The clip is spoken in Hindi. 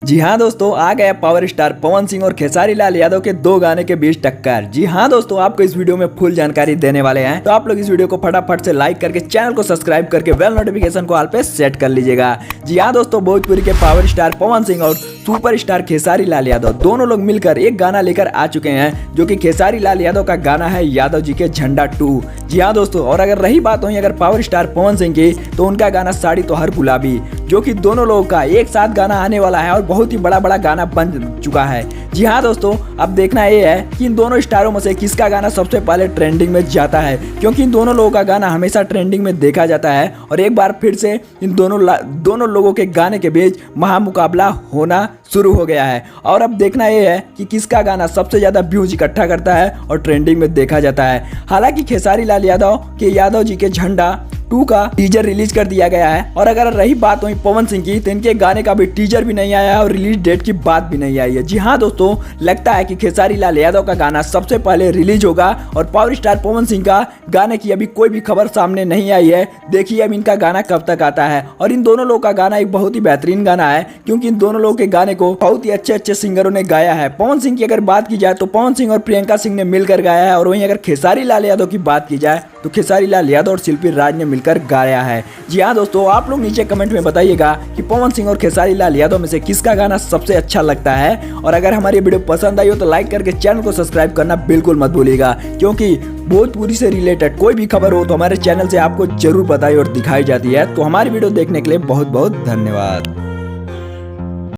जी हाँ दोस्तों, आ गया पावर स्टार पवन सिंह और खेसारी लाल यादव के दो गाने के बीच टक्कर। जी हाँ दोस्तों, आपको इस वीडियो में फुल जानकारी देने वाले हैं, तो आप लोग इस वीडियो को फटाफट से लाइक करके चैनल को सब्सक्राइब करके बेल नोटिफिकेशन को ऑल पे सेट कर लीजिएगा। जी हाँ दोस्तों, भोजपुरी के पावर स्टार पवन सिंह और सुपर स्टार खेसारी लाल यादव दोनों लोग मिलकर एक गाना लेकर आ चुके हैं, जो कि खेसारी लाल यादव का गाना है यादव जी के झंडा 2। जी हाँ दोस्तों, और अगर रही बात हुई अगर पावर स्टार पवन सिंह की, तो उनका गाना साड़ी तो हर गुलाबी, जो कि दोनों लोगों का एक साथ गाना आने वाला है और बहुत ही बड़ा गाना बन चुका है। जी हाँ दोस्तों, अब देखना ये है कि इन दोनों स्टारों में से किसका गाना सबसे पहले ट्रेंडिंग में जाता है, क्योंकि इन दोनों लोगों का गाना हमेशा ट्रेंडिंग में देखा जाता है। और एक बार फिर से इन दोनों लोगों के गाने के बीच महामुकाबला होना शुरू हो गया है। और अब देखना ये है कि किसका गाना सबसे ज्यादा व्यूज इकट्ठा करता है और ट्रेंडिंग में देखा जाता है। हालांकि खेसारी लाल यादव के यादव जी के झंडा 2 का टीजर रिलीज कर दिया गया है, और अगर रही बात हुई पवन सिंह की, तो इनके गाने का भी टीजर भी नहीं आया है और रिलीज डेट की बात भी नहीं आई है। जी हाँ दोस्तों, लगता है कि खेसारी लाल यादव का गाना सबसे पहले रिलीज होगा और पावर स्टार पवन सिंह का गाने की अभी कोई भी खबर सामने नहीं आई है। देखिए अब इनका गाना कब तक आता है। और इन दोनों लोगों का गाना एक बहुत ही बेहतरीन गाना है, क्योंकि इन दोनों लोगों के गाने को बहुत ही अच्छे सिंगरों ने गाया है। पवन सिंह की अगर बात की जाए तो पवन सिंह और प्रियंका सिंह ने मिलकर गाया है, और वहीं अगर खेसारी लाल यादव की बात की जाए तो खेसारी लाल यादव और शिल्पी राज ने मिलकर गाया है। जी हाँ दोस्तों, आप लोग नीचे कमेंट में बताइएगा कि पवन सिंह और खेसारी लाल यादव में से किसका गाना सबसे अच्छा लगता है। और अगर हमारी वीडियो पसंद आई हो तो लाइक करके चैनल को सब्सक्राइब करना बिल्कुल मत भूलिएगा, क्योंकि भोजपुरी से रिलेटेड कोई भी खबर हो तो हमारे चैनल से आपको जरूर बताई और दिखाई जाती है। तो हमारी वीडियो देखने के लिए बहुत बहुत धन्यवाद।